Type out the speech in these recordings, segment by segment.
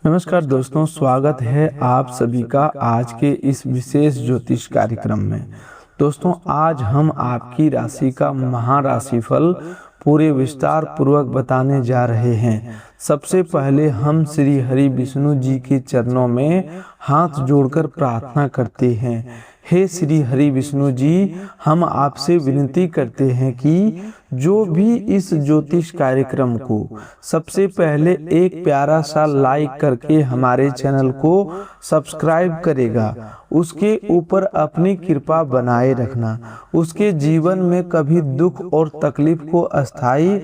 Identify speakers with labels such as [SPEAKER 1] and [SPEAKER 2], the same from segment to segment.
[SPEAKER 1] नमस्कार दोस्तों, स्वागत है आप सभी का आज के इस विशेष ज्योतिष कार्यक्रम में। दोस्तों, आज हम आपकी राशि का महाराशिफल पूरे विस्तार पूर्वक बताने जा रहे हैं। सबसे पहले हम श्री हरि विष्णु जी के चरणों में हाथ जोड़कर प्रार्थना करते हैं। हे श्री हरि विष्णु जी, हम आपसे विनती करते हैं कि जो भी इस ज्योतिष कार्यक्रम को सबसे पहले एक प्यारा सा लाइक करके हमारे चैनल को सब्सक्राइब करेगा, उसके ऊपर अपनी कृपा बनाए रखना। उसके जीवन में कभी दुख और तकलीफ को अस्थायी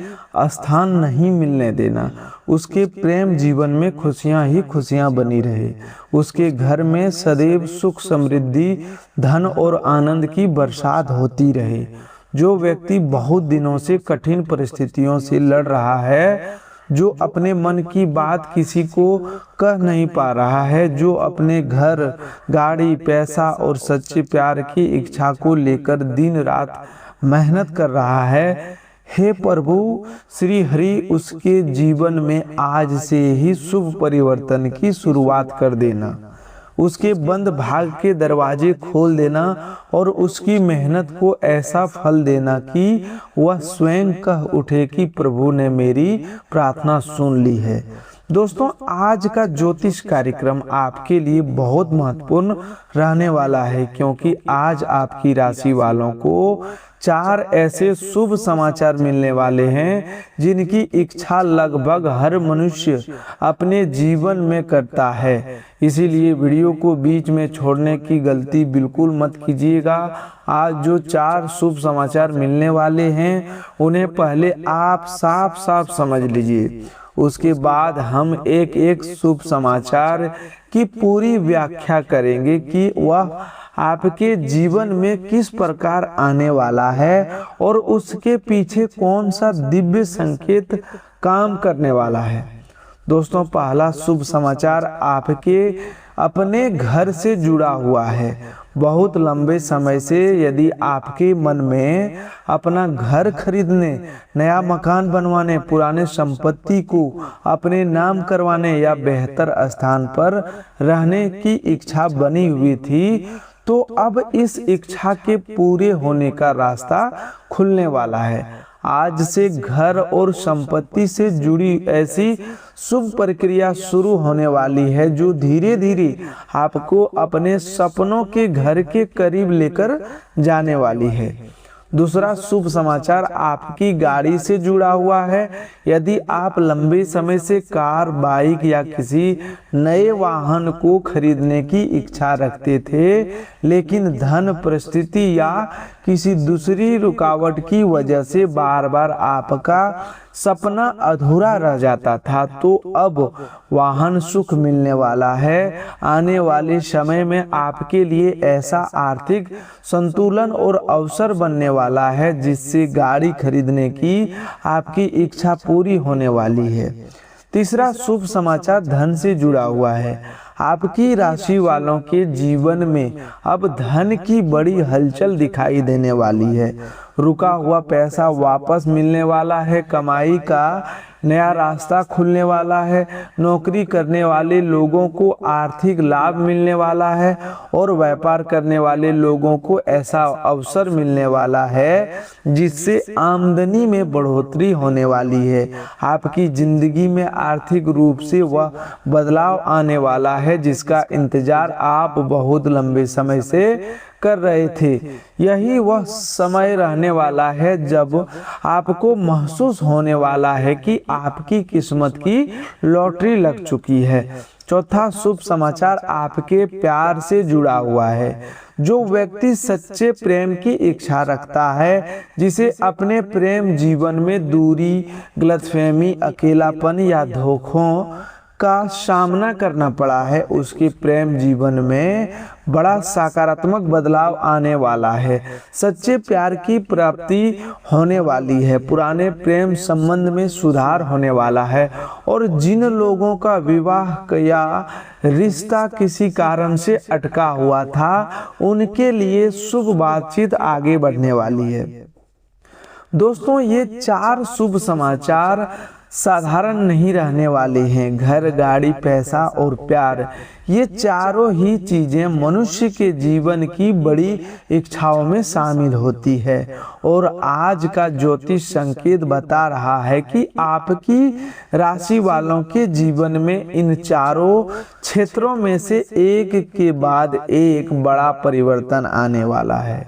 [SPEAKER 1] स्थान नहीं मिलने देना। उसके प्रेम जीवन में खुशियां ही खुशियां बनी रहे। उसके घर में सदैव सुख समृद्धि, धन और आनंद की बरसात होती रहे। जो व्यक्ति बहुत दिनों से कठिन परिस्थितियों से लड़ रहा है, जो अपने मन की बात किसी को कह नहीं पा रहा है, जो अपने घर, गाड़ी, पैसा और सच्चे प्यार की इच्छा को लेकर दिन रात मेहनत कर रहा है, हे प्रभु श्री हरि उसके जीवन में आज से ही शुभ परिवर्तन की शुरुआत कर देना। उसके बंद भाग के दरवाजे खोल देना और उसकी मेहनत को ऐसा फल देना कि वह स्वयं कह उठे कि प्रभु ने मेरी प्रार्थना सुन ली है। दोस्तों, आज का ज्योतिष कार्यक्रम आपके लिए बहुत महत्वपूर्ण रहने वाला है, क्योंकि आज आपकी राशि वालों को 4 ऐसे शुभ समाचार मिलने वाले हैं जिनकी इच्छा लगभग हर मनुष्य अपने जीवन में करता है। इसीलिए वीडियो को बीच में छोड़ने की गलती बिल्कुल मत कीजिएगा। आज जो 4 शुभ समाचार मिलने वाले हैं उन्हें पहले आप साफ साफ समझ लीजिए, उसके बाद हम एक एक शुभ समाचार की पूरी व्याख्या करेंगे कि वह आपके जीवन में किस प्रकार आने वाला है और उसके पीछे कौन सा दिव्य संकेत काम करने वाला है। दोस्तों, पहला शुभ समाचार आपके अपने घर से जुड़ा हुआ है। बहुत लंबे समय से यदि आपके मन में अपना घर खरीदने, नया मकान बनवाने, पुराने संपत्ति को अपने नाम करवाने या बेहतर स्थान पर रहने की इच्छा बनी हुई थी, तो अब इस इच्छा के पूरे होने का रास्ता खुलने वाला है। आज से घर और संपत्ति से जुड़ी ऐसी शुभ प्रक्रिया शुरू होने वाली है जो धीरे धीरे आपको अपने सपनों के घर के करीब लेकर जाने वाली है। दूसरा शुभ समाचार आपकी गाड़ी से जुड़ा हुआ है। यदि आप लंबे समय से कार, बाइक या किसी नए वाहन को खरीदने की इच्छा रखते थे, लेकिन धन, परिस्थिति या किसी दूसरी रुकावट की वजह से बार बार आपका सपना अधूरा रह जाता था, तो अब वाहन सुख मिलने वाला है। आने वाले समय में आपके लिए ऐसा आर्थिक संतुलन और अवसर बनने वाला है जिससे गाड़ी खरीदने की आपकी इच्छा पूरी होने वाली है। तीसरा शुभ समाचार धन से जुड़ा हुआ है। आपकी राशि वालों के जीवन में अब धन की बड़ी हलचल दिखाई देने वाली है। रुका हुआ पैसा वापस मिलने वाला है, कमाई का नया रास्ता खुलने वाला है, नौकरी करने वाले लोगों को आर्थिक लाभ मिलने वाला है और व्यापार करने वाले लोगों को ऐसा अवसर मिलने वाला है जिससे आमदनी में बढ़ोतरी होने वाली है। आपकी जिंदगी में आर्थिक रूप से वह बदलाव आने वाला है जिसका इंतजार आप बहुत लंबे समय से कर रहे थे। यही वह समय रहने वाला है जब आपको महसूस होने वाला है कि आपकी किस्मत की लॉटरी लग चुकी है। चौथा शुभ समाचार आपके प्यार से जुड़ा हुआ है। जो व्यक्ति सच्चे प्रेम की इच्छा रखता है, जिसे अपने प्रेम जीवन में दूरी, गलतफहमी, अकेलापन या धोखों का सामना करना पड़ा है, उसके प्रेम जीवन में बड़ा सकारात्मक बदलाव आने वाला है। सच्चे प्यार की प्राप्ति होने वाली है। पुराने प्रेम संबंध में सुधार होने वाला है और जिन लोगों का विवाह या रिश्ता किसी कारण से अटका हुआ था, उनके लिए शुभ बातचीत आगे बढ़ने वाली है। दोस्तों, ये 4 शुभ समाचार साधारण नहीं रहने वाले हैं। घर, गाड़ी, पैसा और प्यार, ये चारों ही चीजें मनुष्य के जीवन की बड़ी इच्छाओं में शामिल होती है। और आज का ज्योतिष संकेत बता रहा है कि आपकी राशि वालों के जीवन में इन चारों क्षेत्रों में से एक के बाद एक बड़ा परिवर्तन आने वाला है।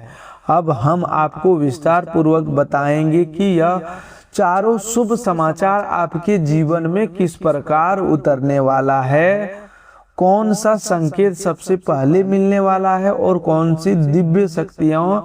[SPEAKER 1] अब हम आपको विस्तार पूर्वक बताएंगे कि यह चारों शुभ समाचार आपके जीवन में किस प्रकार उतरने वाला है, कौन सा संकेत सबसे पहले मिलने वाला है और कौन सी दिव्य शक्तियों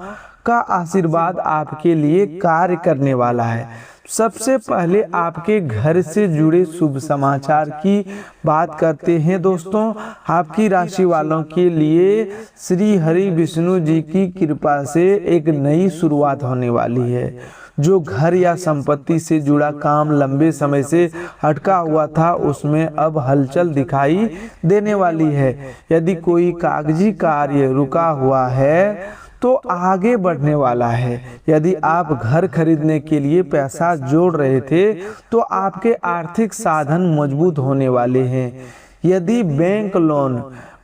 [SPEAKER 1] का आशीर्वाद आपके लिए कार्य करने वाला है। सबसे पहले आपके घर से जुड़े शुभ समाचार की बात करते हैं। दोस्तों, आपकी राशि वालों के लिए श्री हरि विष्णु जी की कृपा से एक नई शुरुआत होने वाली है। जो घर या संपत्ति से जुड़ा काम लंबे समय से अटका हुआ था, उसमें अब हलचल दिखाई देने वाली है। यदि कोई कागजी कार्य रुका हुआ है तो आगे बढ़ने वाला है। यदि आप घर खरीदने के लिए पैसा जोड़ रहे थे तो आपके आर्थिक साधन मजबूत होने वाले हैं। यदि बैंक लोन,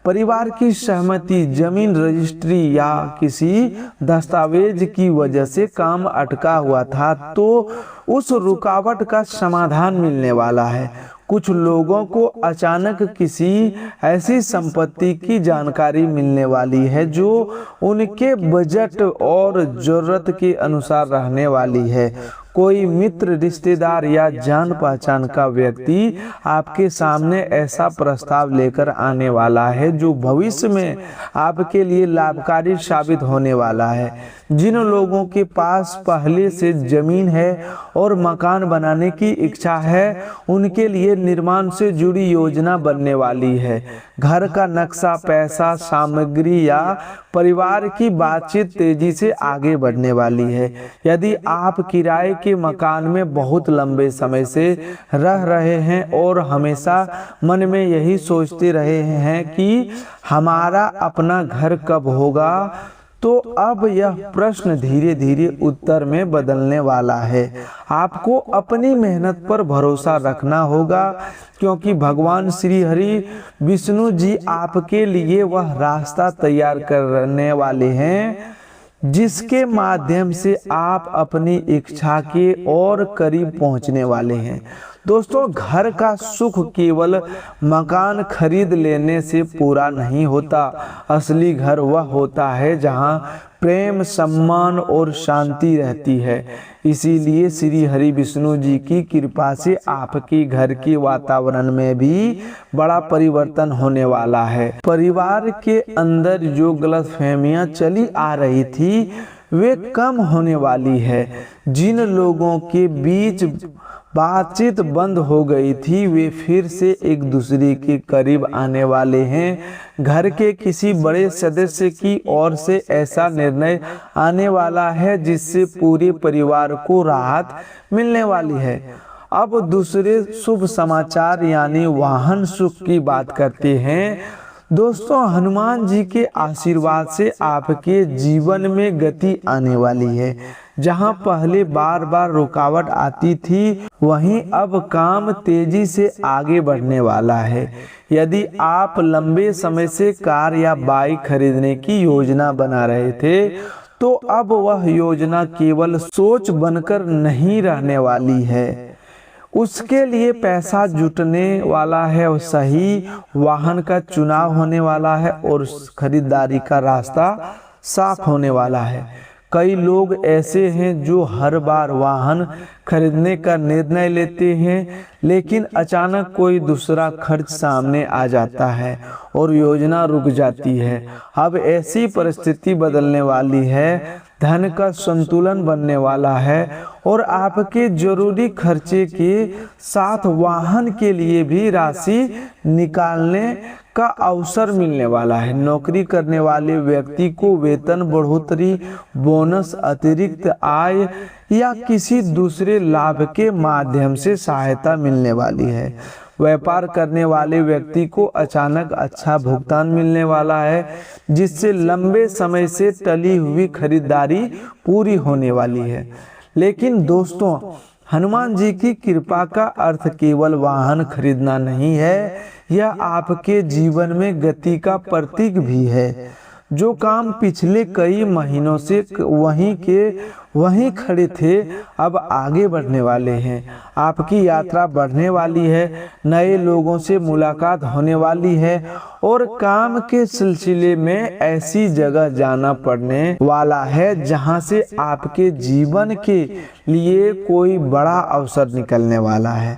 [SPEAKER 1] परिवार की सहमति, जमीन रजिस्ट्री या किसी दस्तावेज की वजह से काम अटका हुआ था तो उस रुकावट का समाधान मिलने वाला है। कुछ लोगों को अचानक किसी ऐसी संपत्ति की जानकारी मिलने वाली है जो उनके बजट और जरूरत के अनुसार रहने वाली है। कोई मित्र, रिश्तेदार या जान पहचान का व्यक्ति आपके सामने ऐसा प्रस्ताव लेकर आने वाला है जो भविष्य में आपके लिए लाभकारी साबित होने वाला है। जिन लोगों के पास पहले से जमीन है और मकान बनाने की इच्छा है, उनके लिए निर्माण से जुड़ी योजना बनने वाली है। घर का नक्शा, पैसा, सामग्री या परिवार की बातचीत तेजी से आगे बढ़ने वाली है। यदि आप किराए के मकान में बहुत लंबे समय से रह रहे हैं और हमेशा मन में यही सोचते रहे हैं कि हमारा अपना घर कब होगा, तो अब यह प्रश्न धीरे धीरे उत्तर में बदलने वाला है। आपको अपनी मेहनत पर भरोसा रखना होगा क्योंकि भगवान श्री हरि विष्णु जी आपके लिए वह रास्ता तैयार करने वाले हैं जिसके माध्यम से आप अपनी इच्छा के और करीब पहुंचने वाले हैं। दोस्तों, घर का सुख केवल मकान खरीद लेने से पूरा नहीं होता। असली घर वह होता है जहां प्रेम, सम्मान और शांति रहती है। इसीलिए श्री हरि विष्णु जी की कृपा से आपके घर के वातावरण में भी बड़ा परिवर्तन होने वाला है। परिवार के अंदर जो गलतफहमियां चली आ रही थी वे कम होने वाली है। जिन लोगों के बीच बातचीत बंद हो गई थी वे फिर से एक दूसरे के करीब आने वाले हैं। घर के किसी बड़े सदस्य की ओर से ऐसा निर्णय आने वाला है जिससे पूरे परिवार को राहत मिलने वाली है। अब दूसरे शुभ समाचार यानी वाहन सुख की बात करते हैं। दोस्तों, हनुमान जी के आशीर्वाद से आपके जीवन में गति आने वाली है। जहां पहले बार बार रुकावट आती थी वहीं अब काम तेजी से आगे बढ़ने वाला है। यदि आप लंबे समय से कार या बाइक खरीदने की योजना बना रहे थे तो अब वह योजना केवल सोच बनकर नहीं रहने वाली है। उसके लिए पैसा जुटने वाला है और सही वाहन का चुनाव होने वाला है और खरीदारी का रास्ता साफ होने वाला है। कई लोग ऐसे हैं जो हर बार वाहन खरीदने का निर्णय लेते हैं लेकिन अचानक कोई दूसरा खर्च सामने आ जाता है और योजना रुक जाती है। अब ऐसी परिस्थिति बदलने वाली है, धन का संतुलन बनने वाला है और आपके जरूरी खर्चे के साथ वाहन के लिए भी राशि निकालने का अवसर मिलने वाला है। नौकरी करने वाले व्यक्ति को वेतन बढ़ोतरी, बोनस, अतिरिक्त आय या किसी दूसरे लाभ के माध्यम से सहायता मिलने वाली है। व्यापार करने वाले व्यक्ति को अचानक अच्छा भुगतान मिलने वाला है जिससे लंबे समय से टली हुई खरीदारी पूरी होने वाली है। लेकिन दोस्तों, हनुमान जी की कृपा का अर्थ केवल वाहन खरीदना नहीं है, यह आपके जीवन में गति का प्रतीक भी है। जो काम पिछले कई महीनों से वहीं खड़े थे, अब आगे बढ़ने वाले हैं। आपकी यात्रा बढ़ने वाली है, नए लोगों से मुलाकात होने वाली है और काम के सिलसिले में ऐसी जगह जाना पड़ने वाला है जहां से आपके जीवन के लिए कोई बड़ा अवसर निकलने वाला है।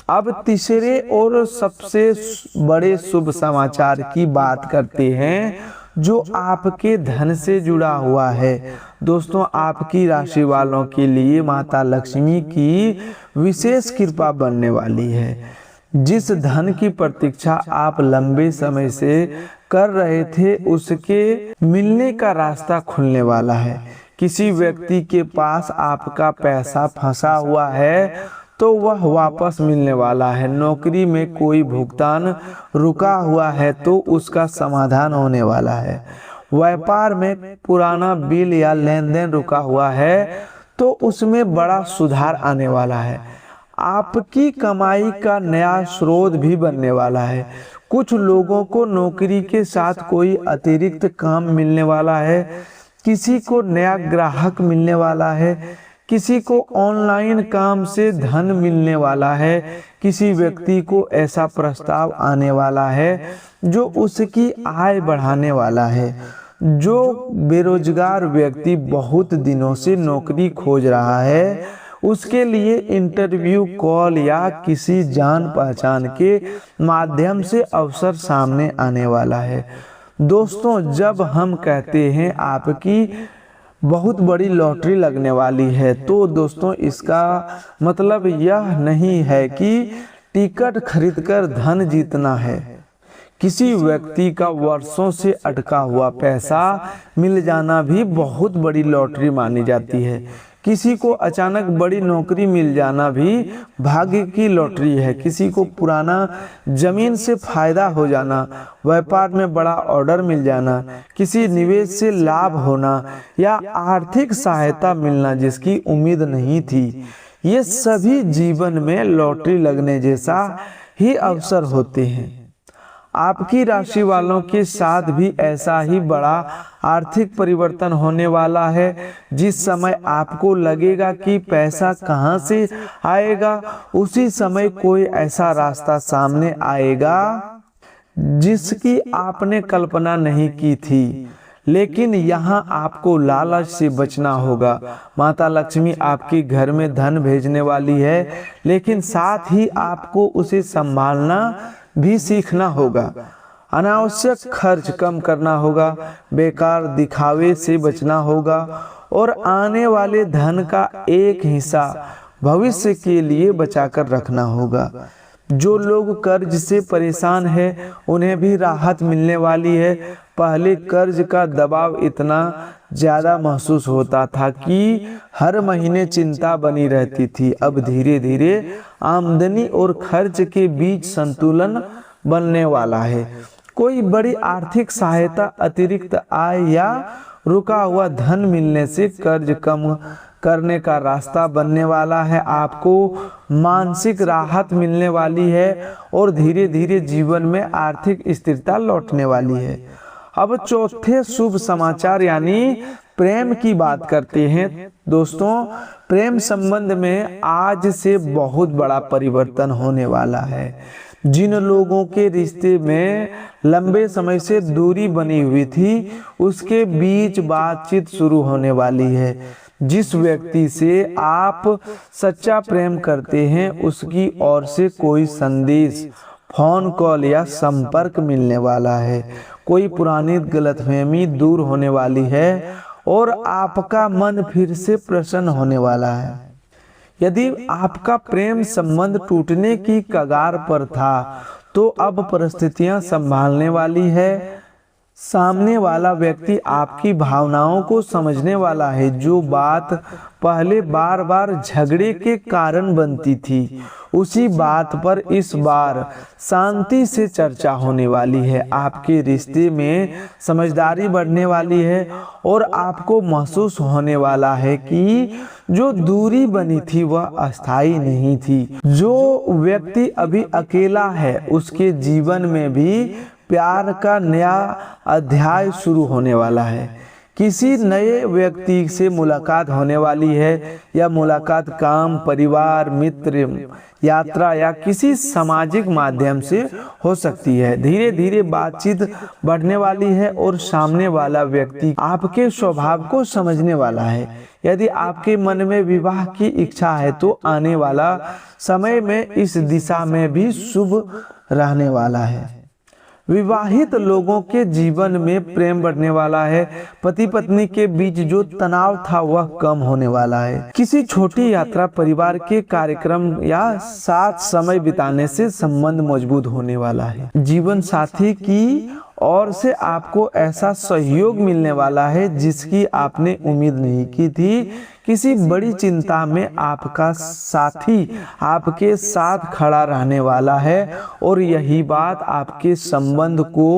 [SPEAKER 1] अब तीसरे और सबसे बड़े शुभ समाचार की बात करते हैं, जो आपके धन से जुड़ा हुआ है। दोस्तों, आपकी राशि वालों के लिए माता लक्ष्मी की विशेष कृपा बनने वाली है। जिस धन की प्रतीक्षा आप लंबे समय से कर रहे थे, उसके मिलने का रास्ता खुलने वाला है। किसी व्यक्ति के पास आपका पैसा फंसा हुआ है तो वह वापस मिलने वाला है। नौकरी में कोई भुगतान रुका हुआ है तो उसका समाधान होने वाला है। व्यापार में पुराना बिल या लेन देन रुका हुआ है तो उसमें बड़ा सुधार आने वाला है। आपकी कमाई का नया स्रोत भी बनने वाला है। कुछ लोगों को नौकरी के साथ कोई अतिरिक्त काम मिलने वाला है, किसी को नया ग्राहक मिलने वाला है, किसी को ऑनलाइन काम से धन मिलने वाला है, किसी व्यक्ति को ऐसा प्रस्ताव आने वाला है जो उसकी आय बढ़ाने वाला है। जो बेरोजगार व्यक्ति बहुत दिनों से नौकरी खोज रहा है, उसके लिए इंटरव्यू कॉल या किसी जान पहचान के माध्यम से अवसर सामने आने वाला है। दोस्तों, जब हम कहते हैं आपकी बहुत बड़ी लॉटरी लगने वाली है, तो दोस्तों इसका मतलब यह नहीं है कि टिकट खरीदकर धन जीतना है। किसी व्यक्ति का वर्षों से अटका हुआ पैसा मिल जाना भी बहुत बड़ी लॉटरी मानी जाती है। किसी को अचानक बड़ी नौकरी मिल जाना भी भाग्य की लॉटरी है। किसी को पुराना जमीन से फायदा हो जाना, व्यापार में बड़ा ऑर्डर मिल जाना, किसी निवेश से लाभ होना या आर्थिक सहायता मिलना जिसकी उम्मीद नहीं थी, ये सभी जीवन में लॉटरी लगने जैसा ही अवसर होते हैं। आपकी राशि वालों के साथ भी ऐसा ही बड़ा आर्थिक परिवर्तन होने वाला है। जिस समय आपको लगेगा कि पैसा कहां से आएगा, उसी समय कोई ऐसा रास्ता सामने आएगा जिसकी आपने कल्पना नहीं की थी। लेकिन यहाँ आपको लालच से बचना होगा। माता लक्ष्मी आपके घर में धन भेजने वाली है, लेकिन साथ ही आपको उसे संभालना भी सीखना होगा। अनावश्यक खर्च कम करना होगा, बेकार दिखावे से बचना होगा और आने वाले धन का एक हिस्सा भविष्य के लिए बचाकर रखना होगा। जो लोग कर्ज से परेशान हैं, उन्हें भी राहत मिलने वाली है। पहले कर्ज का दबाव इतना ज्यादा महसूस होता था कि हर महीने चिंता बनी रहती थी। अब धीरे धीरे आमदनी और खर्च के बीच संतुलन बनने वाला है। कोई बड़ी आर्थिक सहायता, अतिरिक्त आय या रुका हुआ धन मिलने से कर्ज कम करने का रास्ता बनने वाला है। आपको मानसिक राहत मिलने वाली है और धीरे धीरे जीवन में आर्थिक स्थिरता लौटने वाली है। अब चौथे शुभ समाचार यानी प्रेम की बात करते हैं। दोस्तों, प्रेम संबंध में आज से बहुत बड़ा परिवर्तन होने वाला है। जिन लोगों के रिश्ते में लंबे समय से दूरी बनी हुई थी, उसके बीच बातचीत शुरू होने वाली है। जिस व्यक्ति से आप सच्चा प्रेम करते हैं, उसकी ओर से कोई संदेश, फोन कॉल या संपर्क मिलने वाला है। कोई पुरानी गलतफहमी दूर होने वाली है और आपका मन फिर से प्रसन्न होने वाला है। यदि आपका प्रेम संबंध टूटने की कगार पर था, तो अब परिस्थितियां संभालने वाली है। सामने वाला व्यक्ति आपकी भावनाओं को समझने वाला है। जो बात पहले बार बार झगड़े के कारण बनती थी, उसी बात पर इस बार शांति से चर्चा होने वाली है। आपके रिश्ते में समझदारी बढ़ने वाली है और आपको महसूस होने वाला है कि जो दूरी बनी थी वह अस्थायी नहीं थी। जो व्यक्ति अभी अकेला है, उसके जीवन में भी प्यार का नया अध्याय शुरू होने वाला है। किसी नए व्यक्ति से मुलाकात होने वाली है। यह मुलाकात काम, परिवार, मित्र, यात्रा या किसी सामाजिक माध्यम से हो सकती है। धीरे धीरे बातचीत बढ़ने वाली है और सामने वाला व्यक्ति आपके स्वभाव को समझने वाला है। यदि आपके मन में विवाह की इच्छा है तो आने वाला समय में इस दिशा में भी शुभ रहने वाला है। विवाहित लोगों के जीवन में प्रेम बढ़ने वाला है। पति पत्नी के बीच जो तनाव था वह कम होने वाला है। किसी छोटी यात्रा, परिवार के कार्यक्रम या साथ समय बिताने से संबंध मजबूत होने वाला है। जीवन साथी की ओर से आपको ऐसा सहयोग मिलने वाला है जिसकी आपने उम्मीद नहीं की थी। किसी बड़ी चिंता में आपका साथी आपके साथ खड़ा रहने वाला है और यही बात आपके संबंध को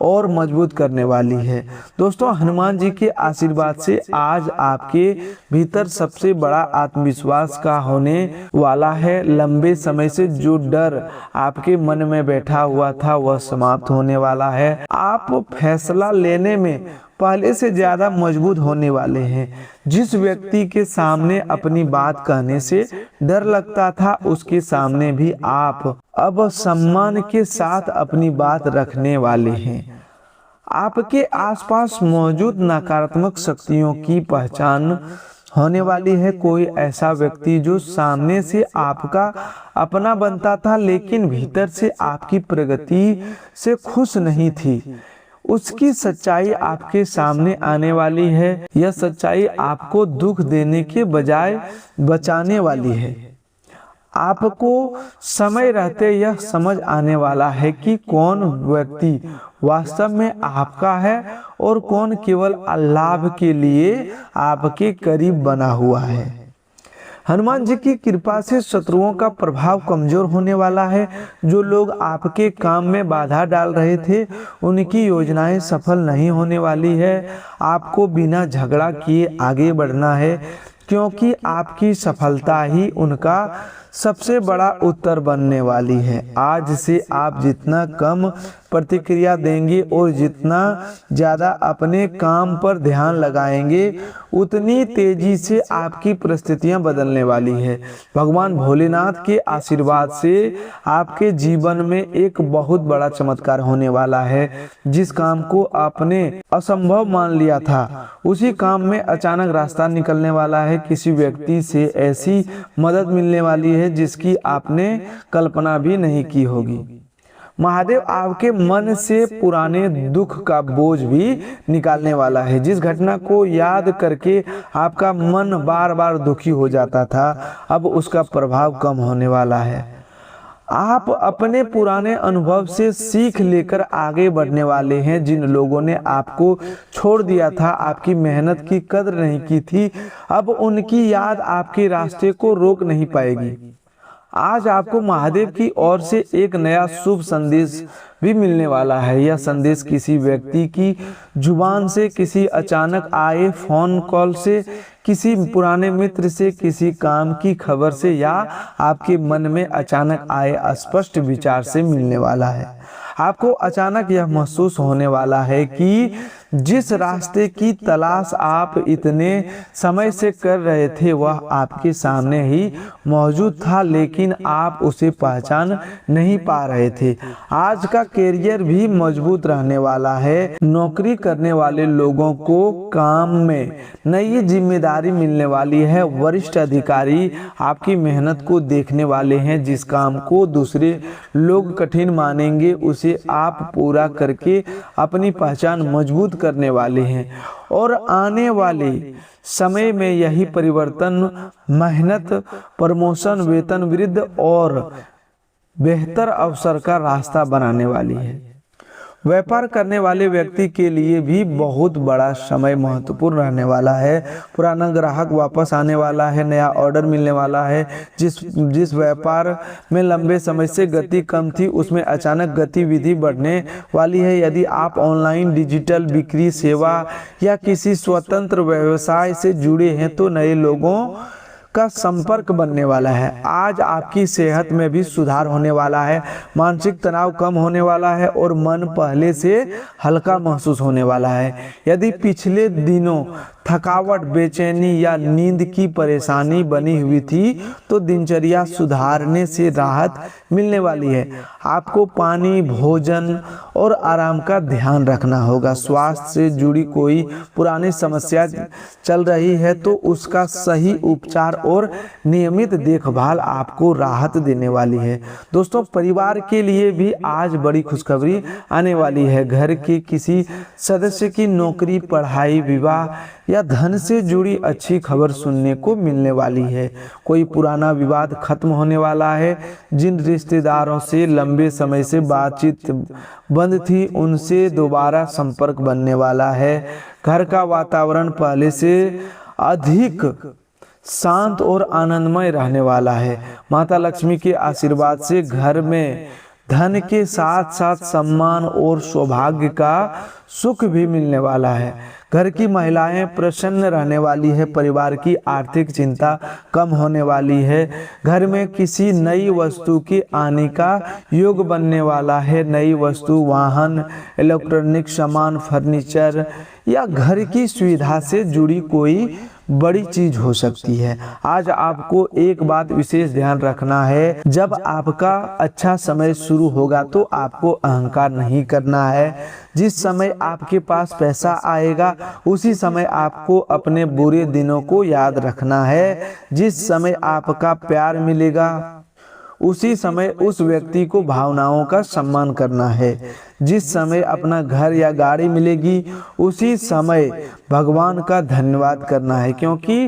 [SPEAKER 1] और मजबूत करने वाली है। दोस्तों, हनुमान जी के आशीर्वाद से आज आपके भीतर सबसे बड़ा आत्मविश्वास का होने वाला है। लंबे समय से जो डर आपके मन में बैठा हुआ था वह समाप्त होने वाला है। आप फैसला लेने में पहले से ज्यादा मजबूत होने वाले हैं। जिस व्यक्ति के सामने अपनी बात कहने से डर लगता था, उसके सामने भी आप अब सम्मान के साथ अपनी बात रखने वाले हैं। आपके आसपास मौजूद नकारात्मक शक्तियों की पहचान होने वाली है। कोई ऐसा व्यक्ति जो सामने से आपका अपना बनता था लेकिन भीतर से आपकी प्रगति से खुश नहीं थी, उसकी सच्चाई आपके सामने आने वाली है। यह सच्चाई आपको दुख देने के बजाय बचाने वाली है। आपको समय रहते यह समझ आने वाला है कि कौन व्यक्ति वास्तव में आपका है और कौन केवल लाभ के लिए आपके करीब बना हुआ है। हनुमान जी की कृपा से शत्रुओं का प्रभाव कमजोर होने वाला है। जो लोग आपके काम में बाधा डाल रहे थे, उनकी योजनाएं सफल नहीं होने वाली है। आपको बिना झगड़ा किए आगे बढ़ना है, क्योंकि आपकी सफलता ही उनका सबसे बड़ा उत्तर बनने वाली है। आज से आप जितना कम प्रतिक्रिया देंगे और जितना ज़्यादा अपने काम पर ध्यान लगाएंगे, उतनी तेजी से आपकी परिस्थितियां बदलने वाली है। भगवान भोलेनाथ के आशीर्वाद से आपके जीवन में एक बहुत बड़ा चमत्कार होने वाला है। जिस काम को आपने असंभव मान लिया था, उसी काम में अचानक रास्ता निकलने वाला है। किसी व्यक्ति से ऐसी मदद मिलने वाली है जिसकी आपने कल्पना भी नहीं की होगी। महादेव आपके मन से पुराने दुख का बोझ भी निकालने वाला है। जिस घटना को याद करके आपका मन बार बार दुखी हो जाता था, अब उसका प्रभाव कम होने वाला है। आप अपने पुराने अनुभव से सीख लेकर आगे बढ़ने वाले हैं। जिन लोगों ने आपको छोड़ दिया था, आपकी मेहनत की कदर नहीं की थी, अब उनकी याद आपके रास्ते को रोक नहीं पाएगी। आज आपको महादेव की ओर से एक नया शुभ संदेश भी मिलने वाला है। यह संदेश किसी व्यक्ति की जुबान से, किसी अचानक आए फोन कॉल से, किसी पुराने मित्र से, किसी काम की खबर से या आपके मन में अचानक आए स्पष्ट विचार से मिलने वाला है। आपको अचानक यह महसूस होने वाला है कि जिस रास्ते की तलाश आप इतने समय से कर रहे थे वह आपके सामने ही मौजूद था, लेकिन आप उसे पहचान नहीं पा रहे थे। आज का करियर भी मजबूत रहने वाला है। नौकरी करने वाले लोगों को काम में नई जिम्मेदारी मिलने वाली है। वरिष्ठ अधिकारी आपकी मेहनत को देखने वाले हैं। जिस काम को दूसरे लोग कठिन मानेंगे, उसे आप पूरा करके अपनी पहचान मजबूत करने वाले हैं। और आने वाले समय में यही परिवर्तन मेहनत, प्रमोशन, वेतन वृद्धि और बेहतर अवसर का रास्ता बनाने वाली है। व्यापार करने वाले व्यक्ति के लिए भी बहुत बड़ा समय महत्वपूर्ण रहने वाला है। पुराना ग्राहक वापस आने वाला है, नया ऑर्डर मिलने वाला है। जिस व्यापार में लंबे समय से गति कम थी उसमें अचानक गतिविधि बढ़ने वाली है। यदि आप ऑनलाइन डिजिटल बिक्री सेवा या किसी स्वतंत्र व्यवसाय से जुड़े हैं तो नए लोगों का संपर्क बनने वाला है। आज आपकी सेहत में भी सुधार होने वाला है, मानसिक तनाव कम होने वाला है और मन पहले से हल्का महसूस होने वाला है। यदि पिछले दिनों थकावट, बेचैनी या नींद की परेशानी बनी हुई थी तो दिनचर्या सुधारने से राहत मिलने वाली है। आपको पानी, भोजन और आराम का ध्यान रखना होगा। स्वास्थ्य से जुड़ी कोई पुरानी समस्या चल रही है तो उसका सही उपचार और नियमित देखभाल आपको राहत देने वाली है। दोस्तों, परिवार के लिए भी आज बड़ी खुशखबरी आने वाली है। घर के किसी सदस्य की नौकरी, पढ़ाई, विवाह या धन से जुड़ी अच्छी खबर सुनने को मिलने वाली है। कोई पुराना विवाद खत्म होने वाला है। जिन रिश्तेदारों से लंबे समय से बातचीत बंद थी उनसे दोबारा संपर्क बनने वाला है। घर का वातावरण पहले से अधिक शांत और आनंदमय रहने वाला है। माता लक्ष्मी के आशीर्वाद से घर में धन के साथ साथ सम्मान और सौभाग्य का सुख भी मिलने वाला है। घर की महिलाएं प्रसन्न रहने वाली है। परिवार की आर्थिक चिंता कम होने वाली है। घर में किसी नई वस्तु के आने का योग बनने वाला है। नई वस्तु, वाहन, इलेक्ट्रॉनिक सामान, फर्नीचर या घर की सुविधा से जुड़ी कोई बड़ी चीज हो सकती है। आज आपको एक बात विशेष ध्यान रखना है, जब आपका अच्छा समय शुरू होगा तो आपको अहंकार नहीं करना है। जिस समय आपके पास पैसा आएगा उसी समय आपको अपने बुरे दिनों को याद रखना है। जिस समय आपका प्यार मिलेगा उसी समय उस व्यक्ति को भावनाओं का सम्मान करना है। जिस समय अपना घर या गाड़ी मिलेगी उसी समय भगवान का धन्यवाद करना है, क्योंकि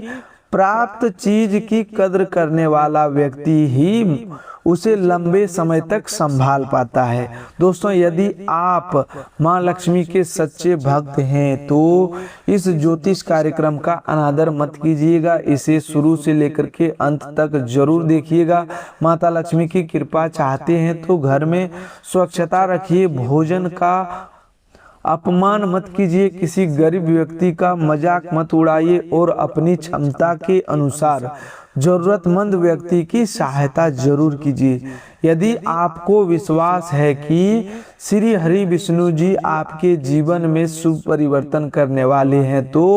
[SPEAKER 1] प्राप्त चीज की कद्र करने वाला व्यक्ति ही उसे लंबे समय तक संभाल पाता है। दोस्तों, यदि आप मां लक्ष्मी के सच्चे भक्त हैं तो इस ज्योतिष कार्यक्रम का अनादर मत कीजिएगा। इसे शुरू से लेकर के अंत तक जरूर देखिएगा। माता लक्ष्मी की कृपा चाहते हैं तो घर में स्वच्छता रखिए, भोजन का अपमान मत कीजिए, किसी गरीब व्यक्ति का मजाक मत उड़ाइए और अपनी क्षमता के अनुसार जरूरतमंद व्यक्ति की सहायता जरूर कीजिए। यदि आपको विश्वास है कि श्री हरि विष्णु जी आपके जीवन में शुभ परिवर्तन करने वाले हैं तो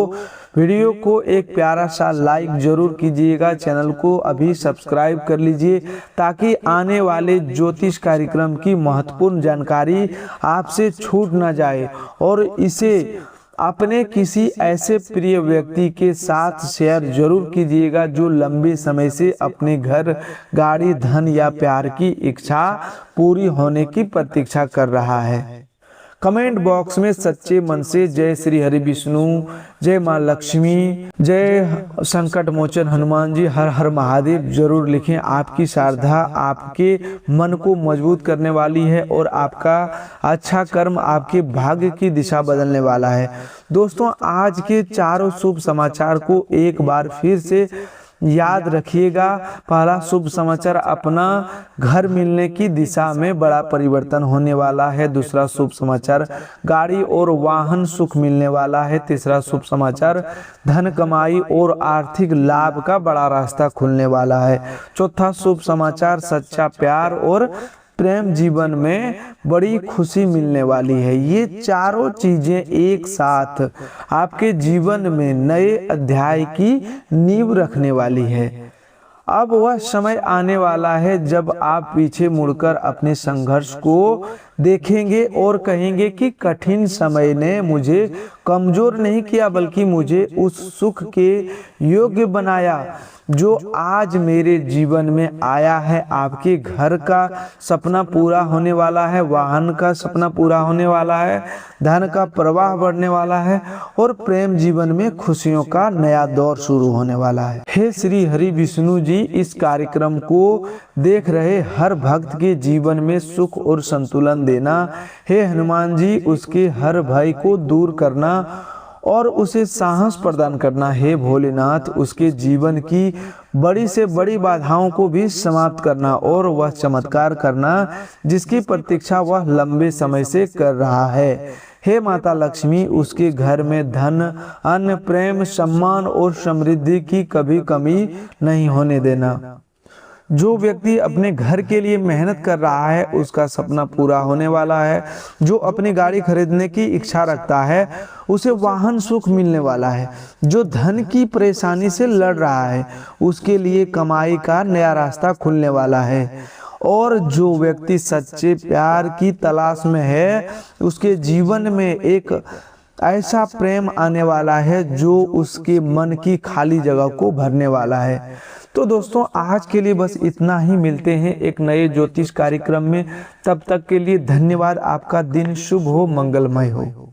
[SPEAKER 1] वीडियो को एक प्यारा सा लाइक जरूर कीजिएगा। चैनल को अभी सब्सक्राइब कर लीजिए ताकि आने वाले ज्योतिष कार्यक्रम की महत्वपूर्ण जानकारी आपसे छूट न जाए और इसे अपने किसी ऐसे प्रिय व्यक्ति के साथ शेयर जरूर कीजिएगा जो लंबे समय से अपने घर, गाड़ी, धन या प्यार की इच्छा पूरी होने की प्रतीक्षा कर रहा है। कमेंट बॉक्स में सच्चे मन से जय श्री हरि विष्णु, जय मां लक्ष्मी, जय संकट मोचन हनुमान जी, हर हर महादेव जरूर लिखें। आपकी श्रद्धा आपके मन को मजबूत करने वाली है और आपका अच्छा कर्म आपके भाग्य की दिशा बदलने वाला है। दोस्तों, आज के चारों शुभ समाचार को एक बार फिर से याद रखिएगा। पहला शुभ समाचार, अपना घर मिलने की दिशा में बड़ा परिवर्तन होने वाला है। दूसरा शुभ समाचार, गाड़ी और वाहन सुख मिलने वाला है। तीसरा शुभ समाचार, धन कमाई और आर्थिक लाभ का बड़ा रास्ता खुलने वाला है। चौथा शुभ समाचार, सच्चा प्यार और प्रेम जीवन में बड़ी खुशी मिलने वाली है। ये चारों चीजें एक साथ आपके जीवन में नए अध्याय की नींव रखने वाली है। अब वह समय आने वाला है जब आप पीछे मुड़कर अपने संघर्ष को देखेंगे और कहेंगे कि कठिन समय ने मुझे कमजोर नहीं किया बल्कि मुझे उस सुख के योग्य बनाया जो आज मेरे जीवन में आया है। आपके घर का सपना पूरा होने वाला है, वाहन का सपना पूरा होने वाला है, धन का प्रवाह बढ़ने वाला है और प्रेम जीवन में खुशियों का नया दौर शुरू होने वाला है। हे श्री हरि विष्णु जी, इस कार्यक्रम को देख रहे हर भक्त के जीवन में सुख और संतुलन देना। हे हनुमान जी, उसके हर भय को दूर करना और उसे साहस प्रदान करना। हे भोलेनाथ, उसके जीवन की बड़ी से बड़ी बाधाओं को भी समाप्त करना और वह चमत्कार करना जिसकी प्रतीक्षा वह लंबे समय से कर रहा है। हे माता लक्ष्मी, उसके घर में धन, अन्न, प्रेम, सम्मान और समृद्धि की कभी कमी नहीं होने देना। जो व्यक्ति अपने घर के लिए मेहनत कर रहा है उसका सपना पूरा होने वाला है। जो अपनी गाड़ी खरीदने की इच्छा रखता है उसे वाहन सुख मिलने वाला है। जो धन की परेशानी से लड़ रहा है उसके लिए कमाई का नया रास्ता खुलने वाला है। और जो व्यक्ति सच्चे प्यार की तलाश में है उसके जीवन में एक ऐसा प्रेम आने वाला है जो उसके मन की खाली जगह को भरने वाला है। तो दोस्तों, आज के लिए बस इतना ही। मिलते हैं एक नए ज्योतिष कार्यक्रम में। तब तक के लिए धन्यवाद। आपका दिन शुभ हो, मंगलमय हो।